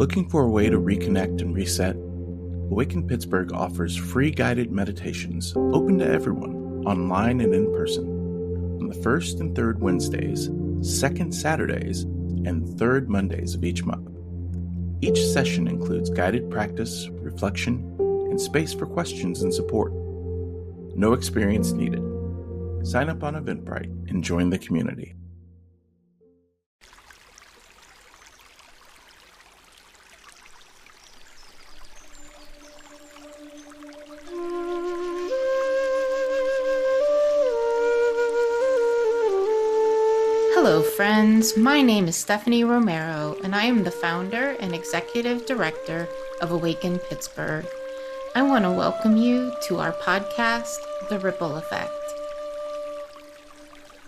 Looking for a way to reconnect and reset? Awaken Pittsburgh offers free guided meditations open to everyone, online and in person, on the first and third Wednesdays, second Saturdays, and third Mondays of each month. Each session includes guided practice, reflection, and space for questions and support. No experience needed. Sign up on Eventbrite and join the community. Hello friends, my name is Stephanie Romero and I am the founder and executive director of Awaken Pittsburgh. I want to welcome you to our podcast, The Ripple Effect.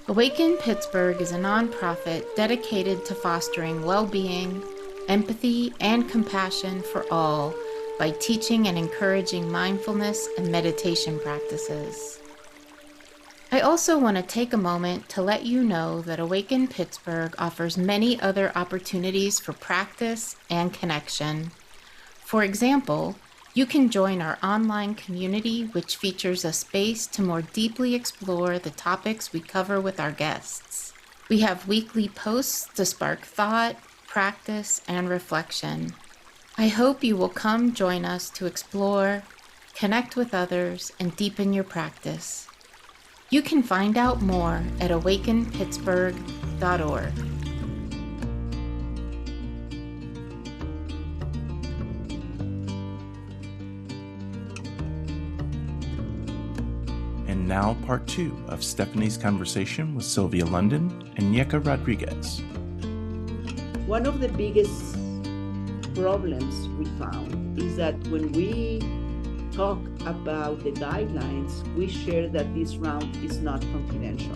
Awaken Pittsburgh is a nonprofit dedicated to fostering well-being, empathy, and compassion for all by teaching and encouraging mindfulness and meditation practices. I also want to take a moment to let you know that Awaken Pittsburgh offers many other opportunities for practice and connection. For example, you can join our online community, which features a space to more deeply explore the topics we cover with our guests. We have weekly posts to spark thought, practice, and reflection. I hope you will come join us to explore, connect with others, and deepen your practice. You can find out more at awakenpittsburgh.org. And now part 2 of Stephanie's conversation with Sylva London and Ñeca Rodriguez. One of the biggest problems we found is that when we talk about the guidelines, we share that this round is not confidential,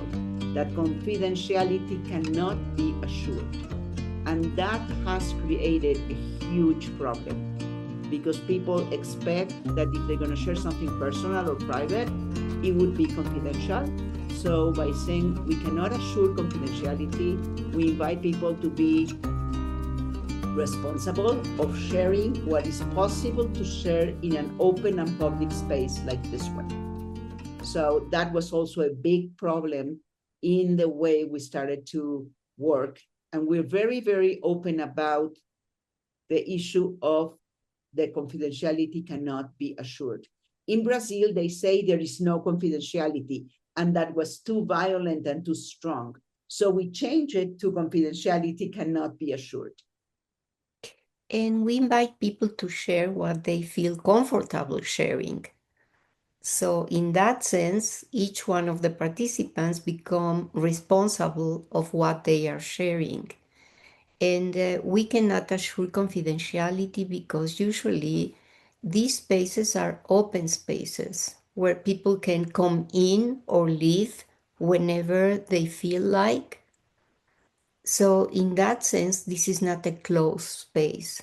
that confidentiality cannot be assured. And that has created a huge problem because people expect that if they're going to share something personal or private, it would be confidential. So by saying we cannot assure confidentiality, we invite people to be responsible of sharing what is possible to share in an open and public space like this one. So that was also a big problem in the way we started to work. And we're very, very open about the issue of the confidentiality cannot be assured. In Brazil, they say there is no confidentiality, and that was too violent and too strong. So we changed it to confidentiality cannot be assured. And we invite people to share what they feel comfortable sharing. So in that sense, each one of the participants become responsible of what they are sharing. And we cannot assure confidentiality because usually these spaces are open spaces where people can come in or leave whenever they feel like. So in that sense, this is not a closed space.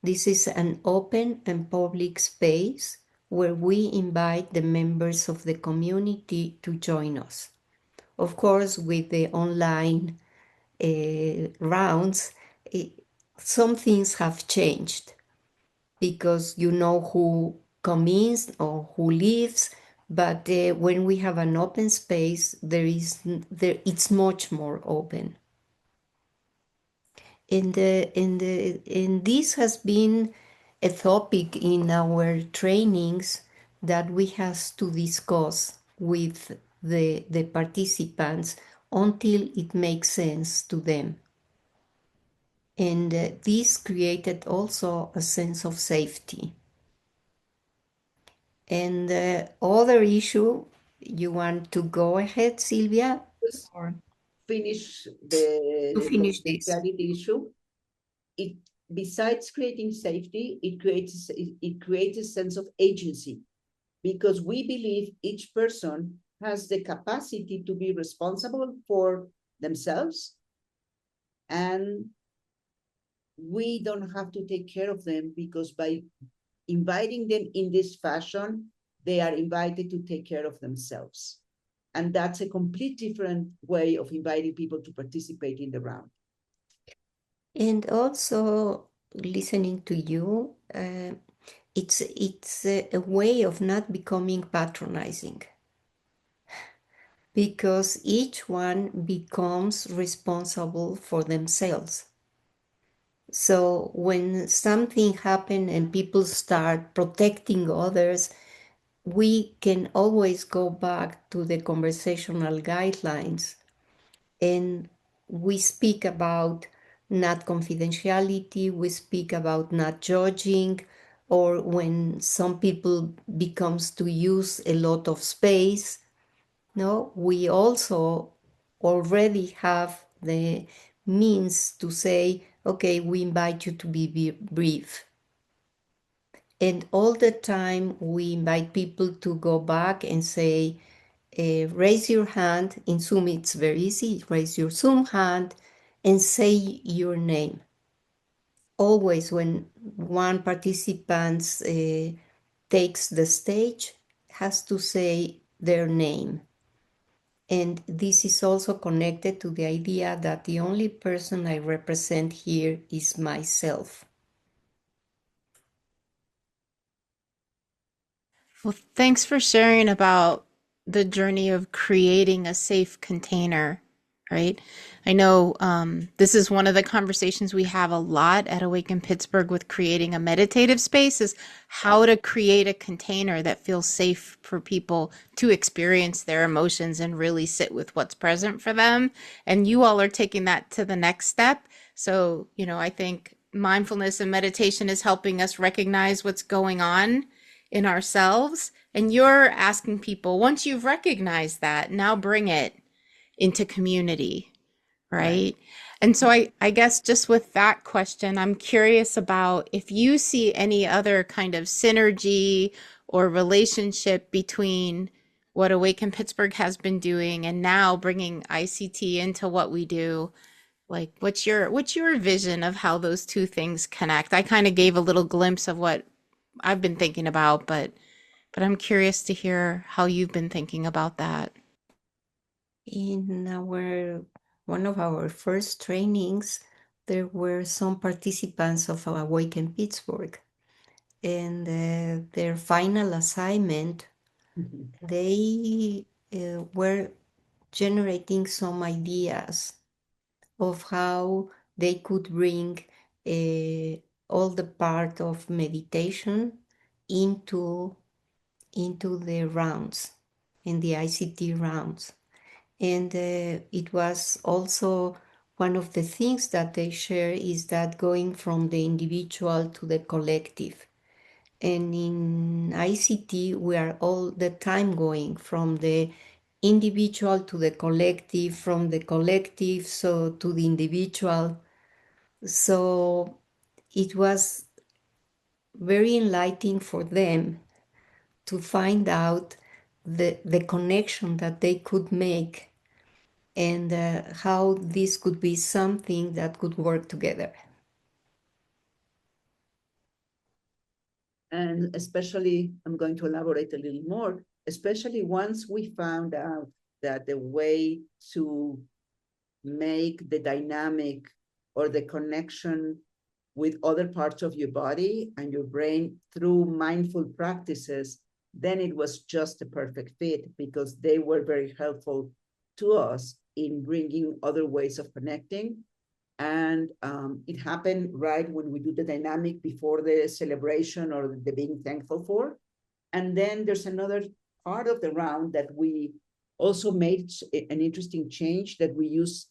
This is an open and public space where we invite the members of the community to join us. Of course, with the online rounds, some things have changed because you know who comes in or who leaves, but when we have an open space, it's much more open. And this has been a topic in our trainings that we have to discuss with the participants until it makes sense to them. And this created also a sense of safety. And the other issue, you want to go ahead, Sylvia? Or finish the confidentiality issue. It, besides creating safety, it creates a sense of agency because we believe each person has the capacity to be responsible for themselves, and we don't have to take care of them because by inviting them in this fashion, they are invited to take care of themselves. And that's a complete different way of inviting people to participate in the round. And also, listening to you, it's a way of not becoming patronizing, because each one becomes responsible for themselves. So when something happens and people start protecting others, we can always go back to the conversational guidelines, and we speak about not confidentiality, we speak about not judging, or when some people becomes to use a lot of space. No, we also already have the means to say, okay, we invite you to be brief. And all the time we invite people to go back and say, raise your hand. In Zoom, it's very easy. Raise your Zoom hand and say your name. Always when one participant takes the stage, has to say their name. And this is also connected to the idea that the only person I represent here is myself. Well, thanks for sharing about the journey of creating a safe container, right? I know this is one of the conversations we have a lot at Awaken Pittsburgh with creating a meditative space, is how to create a container that feels safe for people to experience their emotions and really sit with what's present for them. And you all are taking that to the next step. So, I think mindfulness and meditation is helping us recognize what's going on in ourselves. And you're asking people, once you've recognized that, now bring it into community, right? And so I guess just with that question, I'm curious about if you see any other kind of synergy or relationship between what Awaken Pittsburgh has been doing and now bringing ICT into what we do. Like, what's your vision of how those two things connect? I kind of gave a little glimpse of what I've been thinking about, but I'm curious to hear how you've been thinking about that. In one of our first trainings, there were some participants of Awaken Pittsburgh, and their final assignment, they were generating some ideas of how they could bring all the part of meditation into the rounds, in the ICT rounds. And it was also one of the things that they share is that going from the individual to the collective. And in ICT, we are all the time going from the individual to the collective, from the collective so to the individual. So it was very enlightening for them to find out the connection that they could make, and how this could be something that could work together. And especially, I'm going to elaborate a little more, especially once we found out that the way to make the dynamic or the connection with other parts of your body and your brain through mindful practices, then it was just a perfect fit, because they were very helpful to us in bringing other ways of connecting. And it happened right when we do the dynamic before the celebration or the being thankful for. And then there's another part of the round that we also made an interesting change, that we use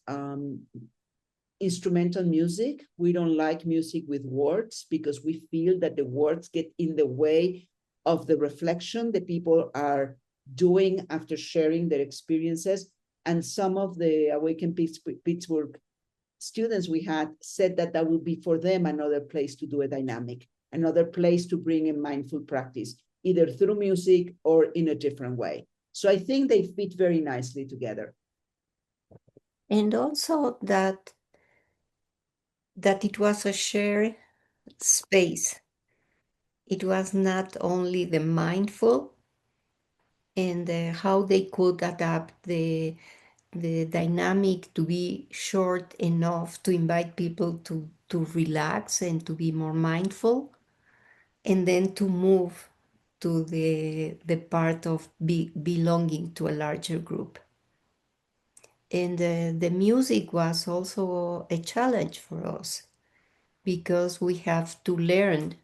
instrumental music. We don't like music with words, because we feel that the words get in the way of the reflection that people are doing after sharing their experiences. And some of the Awaken Pittsburgh students we had said that that would be for them another place to do a dynamic, another place to bring in mindful practice, either through music or in a different way. So I think they fit very nicely together. And also that it was a shared space. It was not only the mindful and how they could adapt the dynamic to be short enough to invite people to relax and to be more mindful, and then to move to the part of belonging to a larger group. And the music was also a challenge for us because we have to learn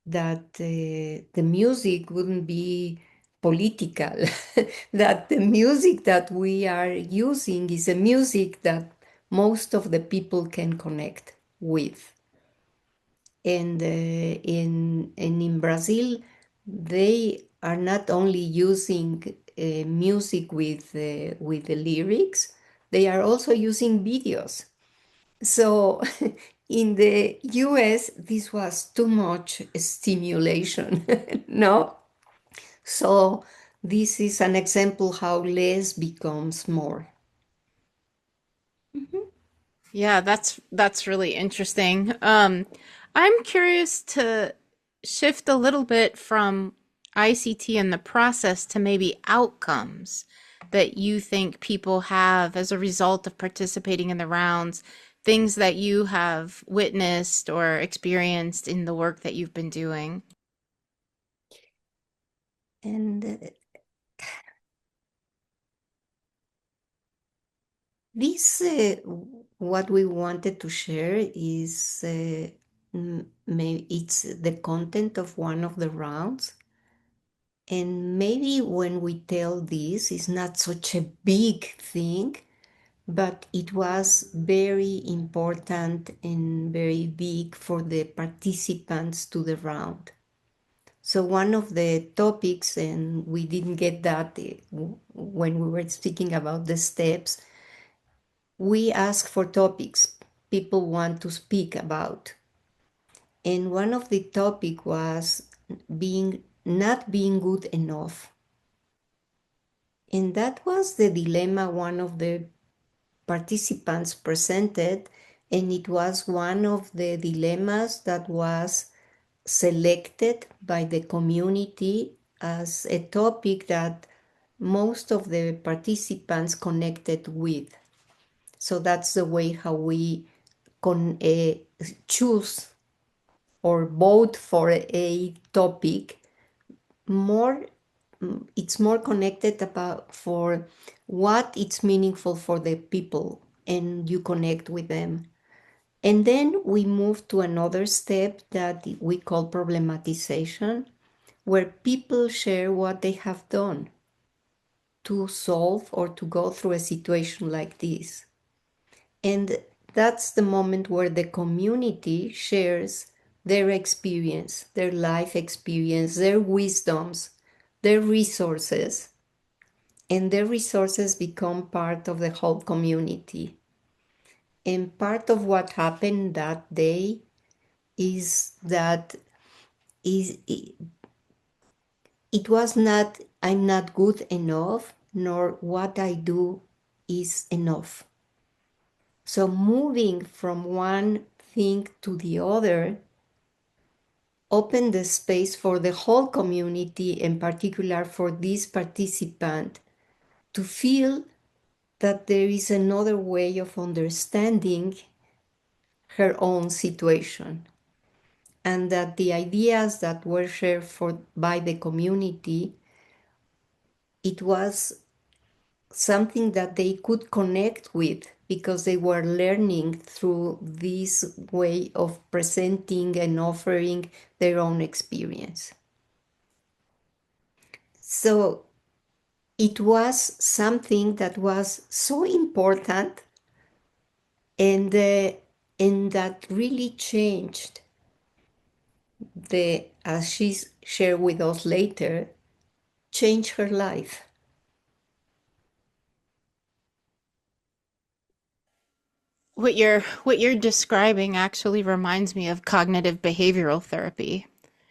that the music wouldn't be political, that the music that we are using is a music that most of the people can connect with. And in Brazil, they are not only using music with the lyrics, they are also using videos. So in the US, this was too much stimulation, no? So this is an example how less becomes more. Mhm. Yeah, that's really interesting. I'm curious to shift a little bit from ICT and the process to maybe outcomes that you think people have as a result of participating in the rounds, things that you have witnessed or experienced in the work that you've been doing. And this, what we wanted to share is maybe it's the content of one of the rounds. And maybe when we tell this, it's not such a big thing, but it was very important and very big for the participants to the round. So one of the topics, and we didn't get that when we were speaking about the steps, we ask for topics people want to speak about. And one of the topic was being not being good enough. And that was the dilemma one of the participants presented, and it was one of the dilemmas that was selected by the community as a topic that most of the participants connected with. So that's the way how we choose or vote for a topic. More, it's more connected about for what it's meaningful for the people, and you connect with them. And then we move to another step that we call problematization, where people share what they have done to solve or to go through a situation like this. And that's the moment where the community shares their experience, their life experience, their wisdoms, their resources, and their resources become part of the whole community. And part of what happened that day is that it was not I'm not good enough, nor what I do is enough. So moving from one thing to the other open the space for the whole community, in particular for this participant, to feel that there is another way of understanding her own situation, and that the ideas that were shared by the community, it was something that they could connect with because they were learning through this way of presenting and offering their own experience. So it was something that was so important, and that really changed as she shared with us later, changed her life. What you're describing actually reminds me of cognitive behavioral therapy,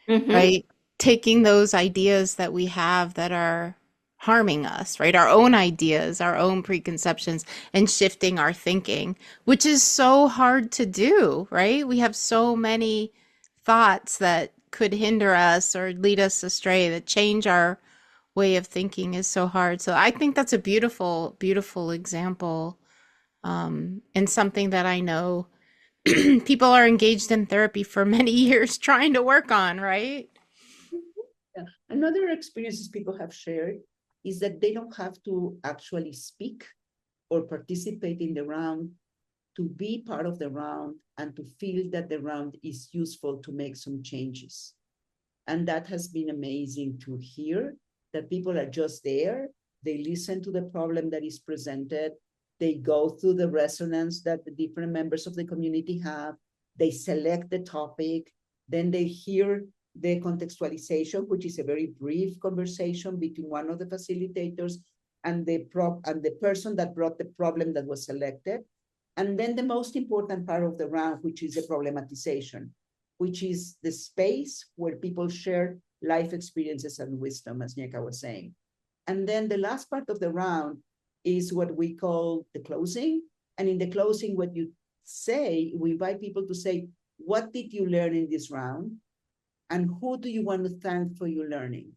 Mm-hmm. right? Taking those ideas that we have that are harming us, right? Our own ideas, our own preconceptions, and shifting our thinking, which is so hard to do, right? We have so many thoughts that could hinder us or lead us astray, that change our way of thinking is so hard. So I think that's a beautiful, beautiful example, and something that I know people are engaged in therapy for many years trying to work on, right? Yeah. Another experiences people have shared is that they don't have to actually speak or participate in the round to be part of the round and to feel that the round is useful to make some changes. And that has been amazing to hear, that people are just there. They listen to the problem that is presented. They go through the resonance that the different members of the community have. They select the topic. Then they hear the contextualization, which is a very brief conversation between one of the facilitators and the person that brought the problem that was selected. And then the most important part of the round, which is the problematization, which is the space where people share life experiences and wisdom, as Ñeca was saying. And then the last part of the round is what we call the closing. And in the closing, what you say, we invite people to say, what did you learn in this round? And who do you want to thank for your learning?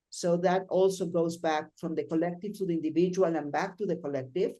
So that also goes back from the collective to the individual and back to the collective.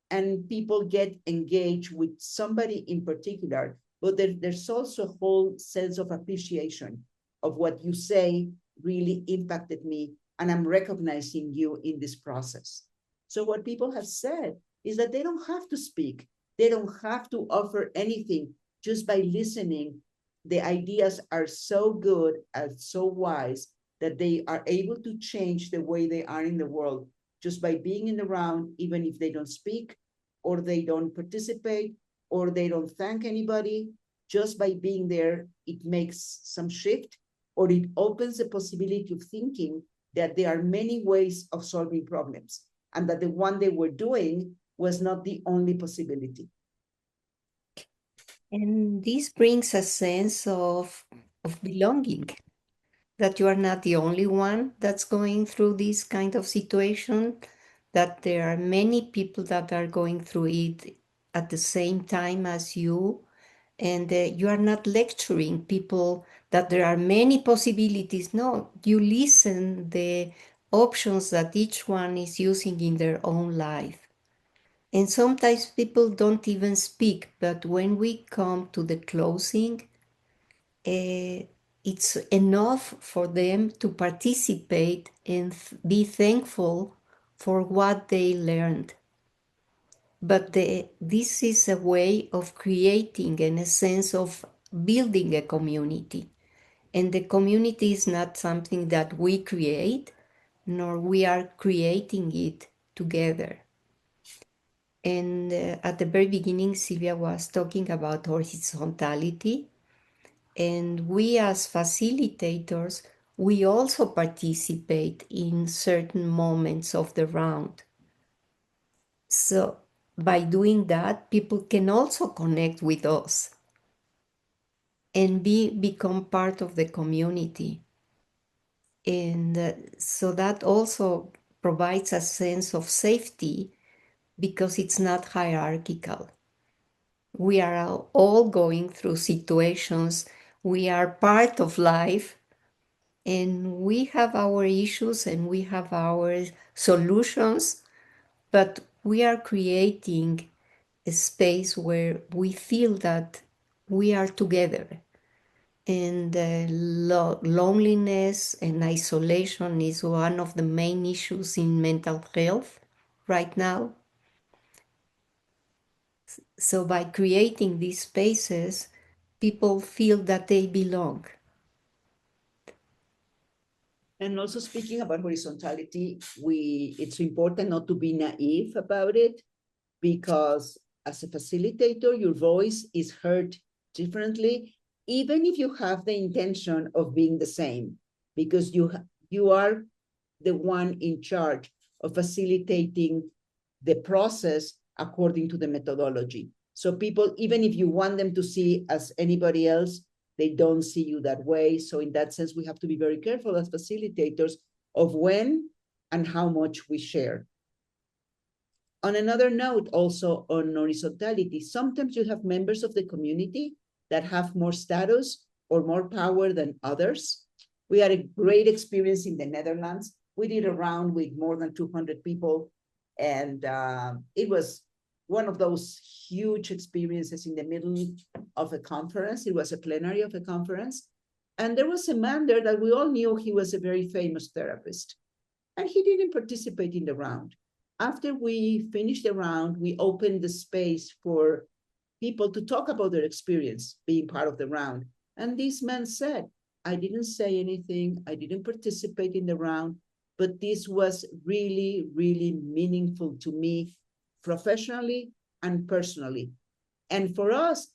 And people get engaged with somebody in particular, but there's also a whole sense of appreciation of what you say really impacted me, and I'm recognizing you in this process. So what people have said is that they don't have to speak. They don't have to offer anything. Just by listening, the ideas are so good and so wise that they are able to change the way they are in the world just by being in the round, even if they don't speak, or they don't participate, or they don't thank anybody. Just by being there, it makes some shift, or it opens the possibility of thinking that there are many ways of solving problems, and that the one they were doing was not the only possibility. And this brings a sense of belonging, that you are not the only one that's going through this kind of situation, that there are many people that are going through it at the same time as you, and you are not lecturing people that there are many possibilities. No, you listen the options that each one is using in their own life. And sometimes people don't even speak, but when we come to the closing, it's enough for them to participate and be thankful for what they learned. But this is a way of creating and a sense of building a community. And the community is not something that we create, nor we are creating it together. And at the very beginning, Sylvia was talking about horizontality. And we as facilitators, we also participate in certain moments of the round. So by doing that, people can also connect with us and become part of the community. And so that also provides a sense of safety because it's not hierarchical. We are all going through situations. We are part of life, and we have our issues and we have our solutions, but we are creating a space where we feel that we are together. And loneliness and isolation is one of the main issues in mental health right now. So by creating these spaces, people feel that they belong. And also speaking about horizontality, it's important not to be naive about it, because as a facilitator, your voice is heard differently, even if you have the intention of being the same, because you are the one in charge of facilitating the process according to the methodology. So people, even if you want them to see as anybody else, they don't see you that way. So in that sense, we have to be very careful as facilitators of when and how much we share. On another note, also on horizontality, sometimes you have members of the community that have more status or more power than others. We had a great experience in the Netherlands We did a round with more than 200 people, and it was one of those huge experiences in the middle of a conference. It was a plenary of a conference, and there was a man there that we all knew he was a very famous therapist, and he didn't participate in the round. After we finished the round, we opened the space for people to talk about their experience being part of the round. And this man said, I didn't say anything, I didn't participate in the round, but this was really, really meaningful to me professionally and personally. And for us,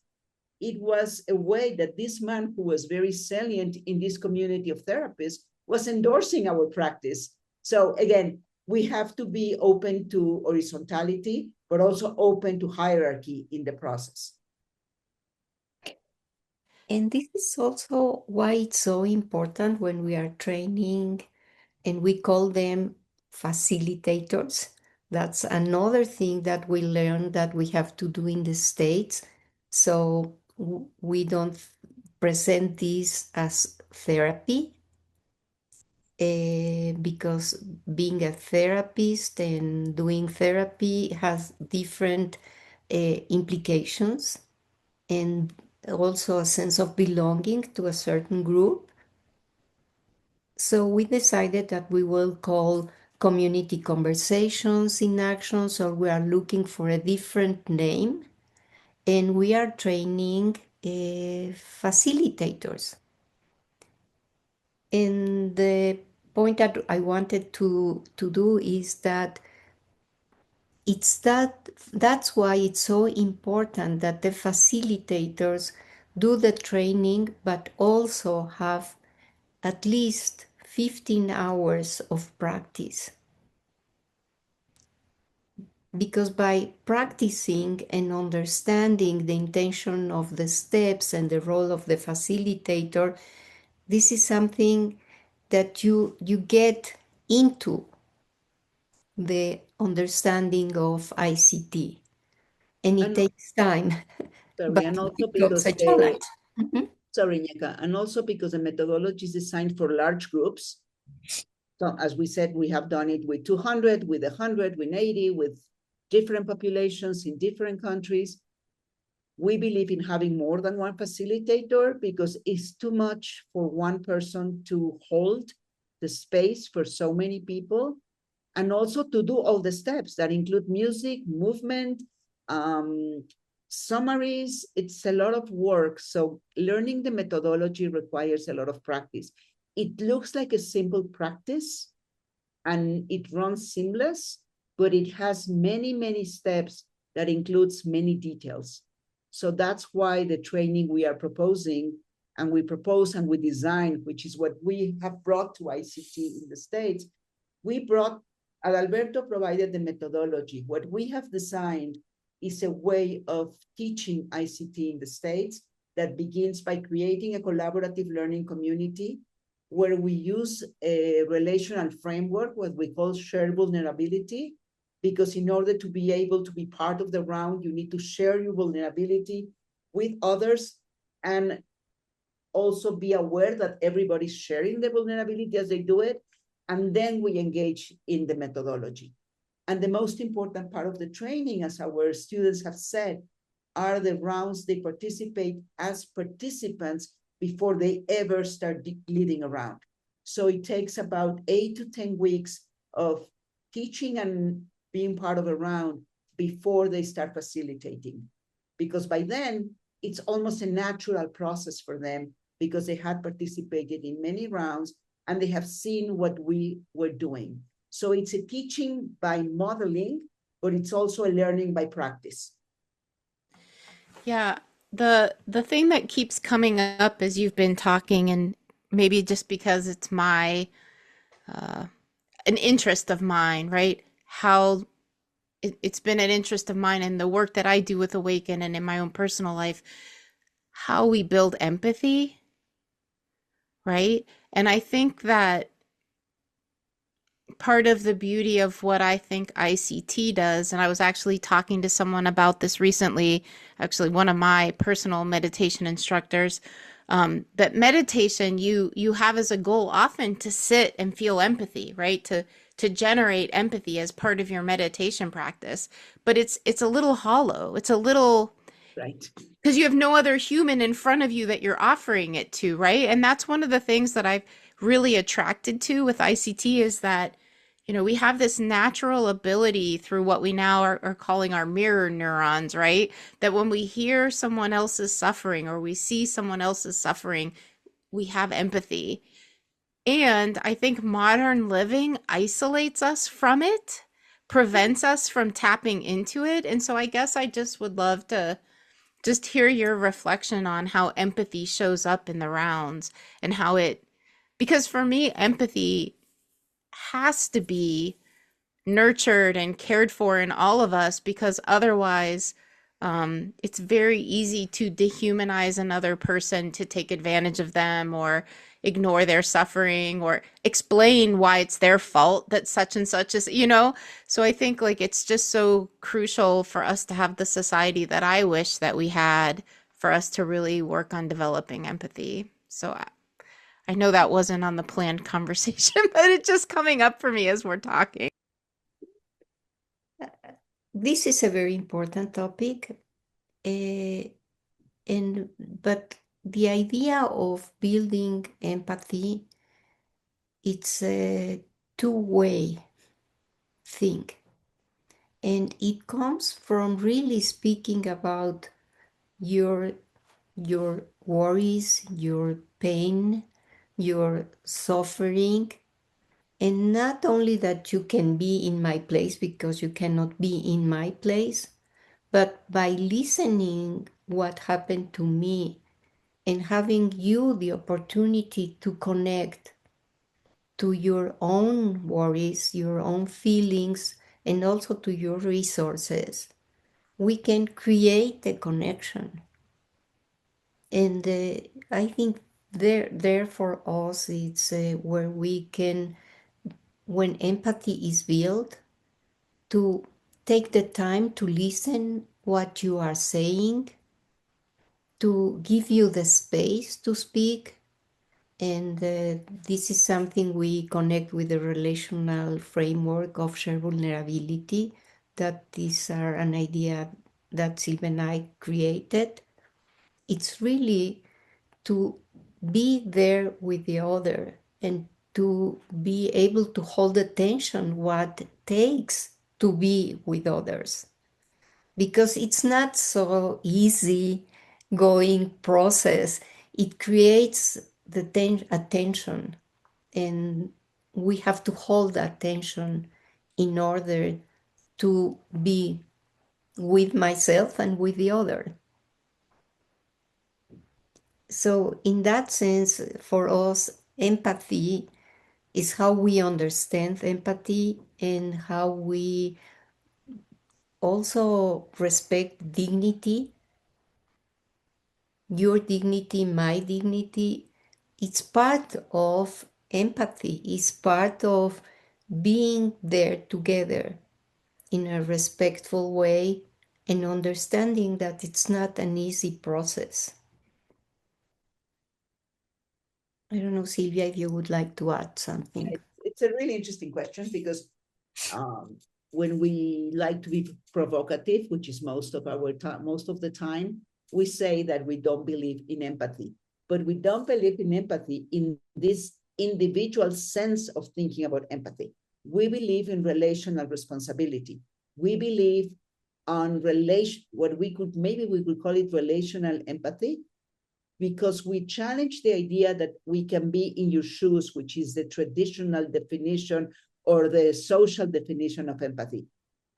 it was a way that this man, who was very salient in this community of therapists, was endorsing our practice. So again, we have to be open to horizontality, but also open to hierarchy in the process. And this is also why it's so important when we are training, and we call them facilitators. That's another thing that we learned that we have to do in the States. So we don't present this as therapy, because being a therapist and doing therapy has different implications, and also a sense of belonging to a certain group. So we decided that we will call community conversations in actions, or we are looking for a different name, and we are training facilitators. And the point that I wanted to do is that that's why it's so important that the facilitators do the training, but also have at least 15 hours of practice. Because by practicing and understanding the intention of the steps and the role of the facilitator, this is something that you get into the understanding of ICT, and it takes time, Sorry, but and it also becomes because a challenge. sorry, Ñeca, and also because the methodology is designed for large groups. So as we said, we have done it with 200, with 100, with 80, with different populations in different countries. We believe in having more than one facilitator because it's too much for one person to hold the space for so many people, and also to do all the steps that include music, movement, summaries. It's a lot of work. So learning the methodology requires a lot of practice. It looks like a simple practice and it runs seamless, but it has many, many steps that includes many details. So that's why the training we are proposing, and we propose and we design, which is what we have brought to ICT in the States. We brought, Adalberto provided the methodology. What we have designed is a way of teaching ICT in the States that begins by creating a collaborative learning community where we use a relational framework, what we call shared vulnerability, because in order to be able to be part of the round, you need to share your vulnerability with others and also be aware that everybody's sharing the vulnerability as they do it. And then we engage in the methodology. And the most important part of the training, as our students have said, are the rounds they participate as participants before they ever start leading a round. So it takes about 8 to 10 weeks of teaching and being part of a round before they start facilitating. Because by then, it's almost a natural process for them because they had participated in many rounds and they have seen what we were doing. So it's a teaching by modeling, but it's also a learning by practice. Yeah, the thing that keeps coming up as you've been talking, and maybe just because it's my an interest of mine, right? How it's been an interest of mine in the work that I do with Awaken and in my own personal life, how we build empathy, right? And I think that part of the beauty of what I think ICT does, and I was actually talking to someone about this recently, actually one of my personal meditation instructors, But meditation, you have as a goal often to sit and feel empathy, right? To generate empathy as part of your meditation practice. But it's a little hollow. It's a little, Right. because you have no other human in front of you that you're offering it to, right? And that's one of the things that I've really attracted to with ICT is that, we have this natural ability through what we now are calling our mirror neurons, right? That when we hear someone else's suffering or we see someone else's suffering, we have empathy. And I think modern living isolates us from it, prevents us from tapping into it. And so I guess I just would love to just hear your reflection on how empathy shows up in the rounds and how because for me, empathy has to be nurtured and cared for in all of us, because otherwise it's very easy to dehumanize another person, to take advantage of them or ignore their suffering or explain why it's their fault that such and such is, so I think like it's just so crucial for us to have the society that I wish that we had, for us to really work on developing empathy. So I know that wasn't on the planned conversation, but it's just coming up for me as we're talking. This is a very important topic, but the idea of building empathy, it's a two-way thing. And it comes from really speaking about your worries, your pain, your suffering, and not only that you can be in my place, because you cannot be in my place, but by listening what happened to me and having you the opportunity to connect to your own worries, your own feelings, and also to your resources, we can create a connection. And I think there for us, it's where we can, when empathy is built, to take the time to listen what you are saying, to give you the space to speak. And this is something we connect with the relational framework of shared vulnerability, that these are an idea that Sylva and I created. It's really to be there with the other and to be able to hold attention what it takes to be with others, because it's not so easy going process. It creates the attention, and we have to hold attention in order to be with myself and with the other. So in that sense, for us, empathy is how we understand empathy and how we also respect dignity, your dignity, my dignity. It's part of empathy, it's part of being there together in a respectful way and understanding that it's not an easy process. I don't know, Sylvia, if you would like to add something. It's a really interesting question, because when we like to be provocative, which is most of the time, we say that we don't believe in empathy. But we don't believe in empathy in this individual sense of thinking about empathy. We believe in relational responsibility. We believe on what we could call it relational empathy, because we challenge the idea that we can be in your shoes, which is the traditional definition or the social definition of empathy.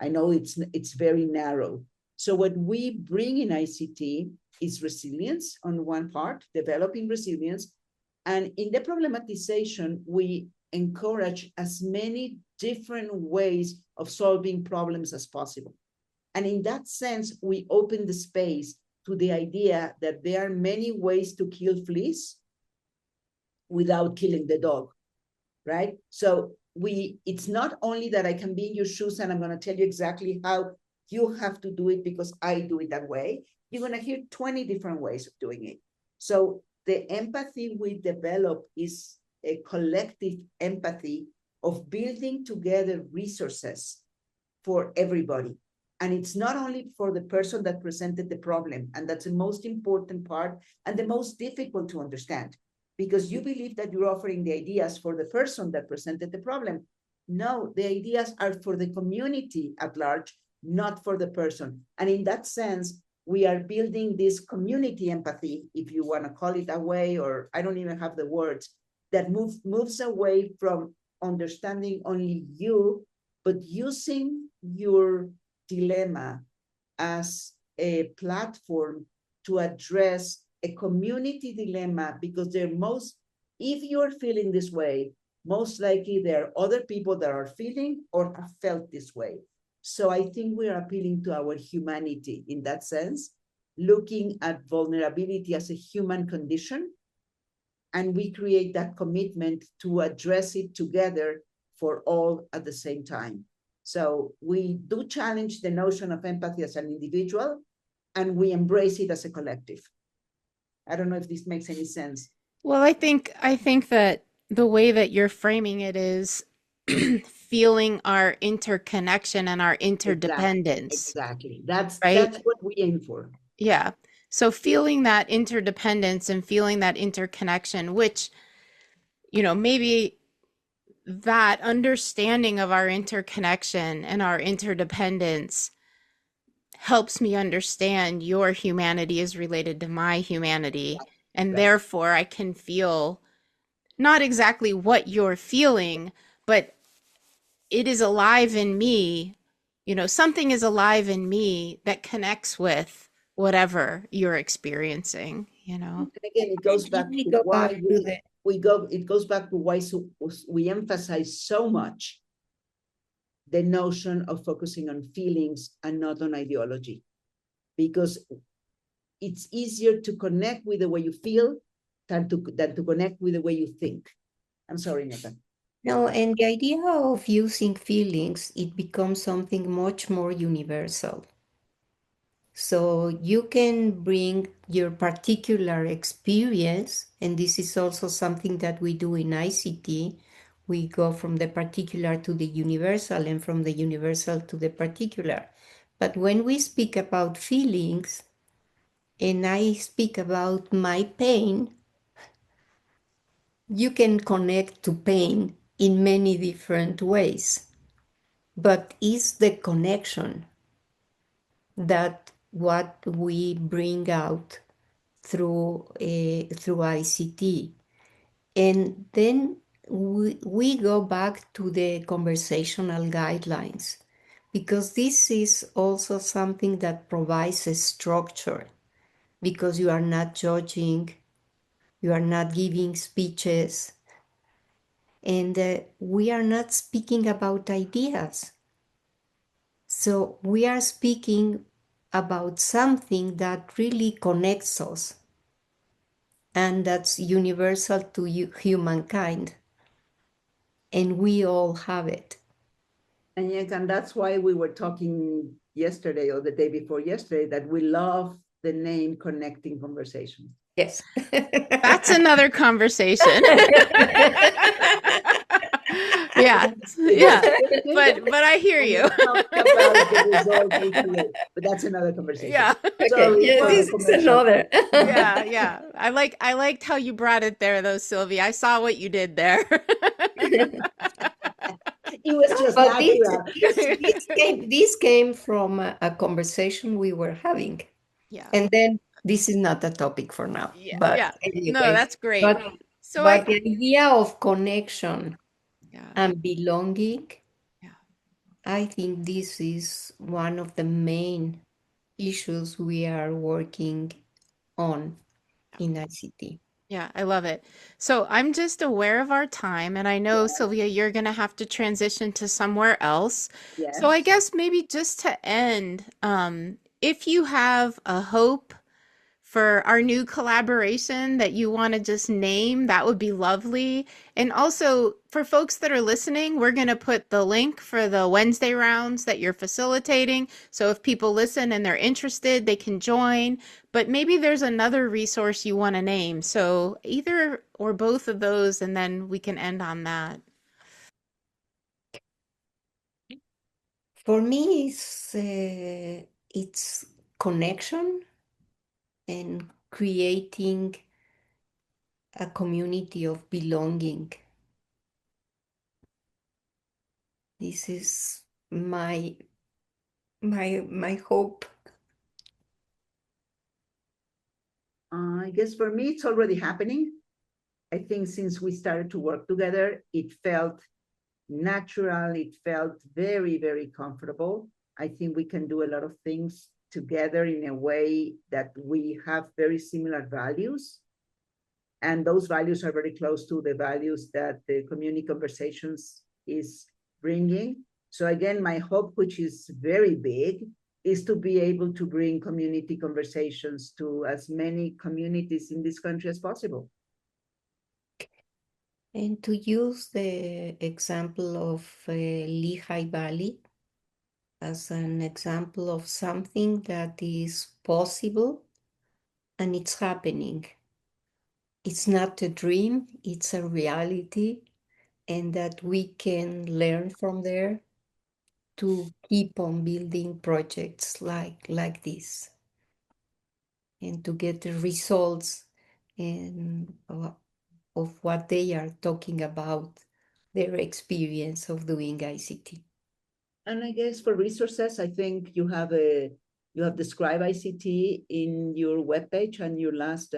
I know it's very narrow. So what we bring in ICT is resilience on one part, developing resilience. And in the problematization, we encourage as many different ways of solving problems as possible. And in that sense, we open the space to the idea that there are many ways to kill fleas without killing the dog, right? So it's not only that I can be in your shoes and I'm going to tell you exactly how you have to do it because I do it that way. You're going to hear 20 different ways of doing it. So the empathy we develop is a collective empathy of building together resources for everybody. And it's not only for the person that presented the problem, and that's the most important part and the most difficult to understand, because you believe that you're offering the ideas for the person that presented the problem. No, the ideas are for the community at large, not for the person. And in that sense, we are building this community empathy, if you want to call it that way, or I don't even have the words, that moves away from understanding only you, but using your dilemma as a platform to address a community dilemma, because if you're feeling this way, most likely there are other people that are feeling or have felt this way. So I think we are appealing to our humanity in that sense, looking at vulnerability as a human condition, and we create that commitment to address it together for all at the same time. So we do challenge the notion of empathy as an individual, and we embrace it as a collective. I don't know if this makes any sense. Well, I think that the way that you're framing it is feeling our interconnection and our interdependence. Exactly. That's right? what we aim for. Yeah. So feeling that interdependence and feeling that interconnection, which, maybe that understanding of our interconnection and our interdependence helps me understand your humanity is related to my humanity. And therefore I can feel not exactly what you're feeling, but it is alive in me. Something is alive in me that connects with whatever you're experiencing. And again, it goes back to why we emphasize so much the notion of focusing on feelings and not on ideology, because it's easier to connect with the way you feel than to connect with the way you think. I'm sorry, Ñeca. No, and the idea of using feelings, it becomes something much more universal. So you can bring your particular experience, and this is also something that we do in ICT. We go from the particular to the universal and from the universal to the particular. But when we speak about feelings, and I speak about my pain, you can connect to pain in many different ways. But it's the connection that what we bring out through ICT. And then we go back to the conversational guidelines, because this is also something that provides a structure, because you are not judging, you are not giving speeches, and we are not speaking about ideas. So we are speaking about something that really connects us, and that's universal to humankind, and we all have it. And that's why we were talking yesterday or the day before yesterday that we love the name Connecting Conversations. Yes. That's another conversation. Yeah. But I hear you. But that's another conversation. Yeah. So this is another. Yeah. I liked how you brought it there, though, Sylvia. I saw what you did there. It was just this came from a conversation we were having. Yeah. And then this is not a topic for now. Yeah. But anyway, no, that's great. But the idea of connection and belonging, I think this is one of the main issues we are working on in ICT. Yeah, I love it. So I'm just aware of our time, and I know, Sylvia, you're going to have to transition to somewhere else. Yes. So I guess maybe just to end, if you have a hope for our new collaboration that you want to just name, that would be lovely. And also for folks that are listening, we're going to put the link for the Wednesday rounds that you're facilitating. So if people listen and they're interested, they can join. But maybe there's another resource you want to name. So either or both of those, and then we can end on that. For me, it's connection and creating a community of belonging. This is my hope. I guess for me, it's already happening. I think since we started to work together, it felt natural. It felt very, very comfortable. I think we can do a lot of things together in a way that we have very similar values. And those values are very close to the values that the community conversations is bringing. So again, my hope, which is very big, is to be able to bring community conversations to as many communities in this country as possible. And to use the example of Lehigh Valley as an example of something that is possible and it's happening. It's not a dream, it's a reality, and that we can learn from there to keep on building projects like this and to get the results and of what they are talking about, their experience of doing ICT. And I guess for resources, I think you have described ICT in your webpage and your last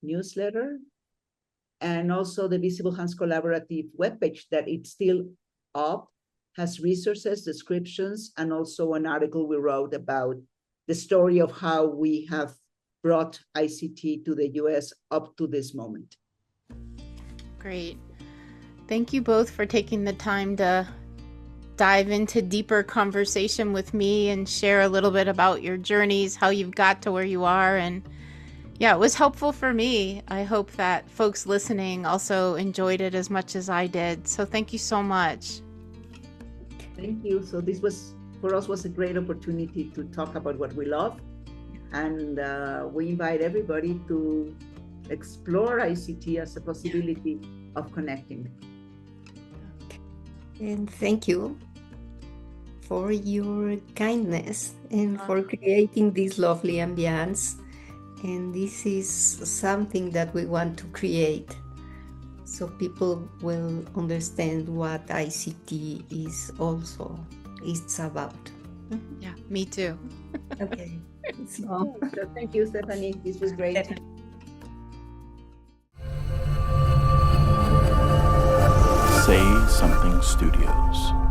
newsletter, and also the Visible Hands Collaborative webpage that it's still up, has resources, descriptions, and also an article we wrote about the story of how we have brought ICT to the US up to this moment. Great. Thank you both for taking the time to dive into deeper conversation with me and share a little bit about your journeys, how you've got to where you are. And yeah, it was helpful for me. I hope that folks listening also enjoyed it as much as I did. So thank you so much. Thank you. So this for us was a great opportunity to talk about what we love. And we invite everybody to explore ICT as a possibility of connecting. And thank you for your kindness and for creating this lovely ambience. And this is something that we want to create so people will understand what ICT is also it's about. Yeah, me too. Okay. So thank you, Stephanie. This was great. Say Something Studios.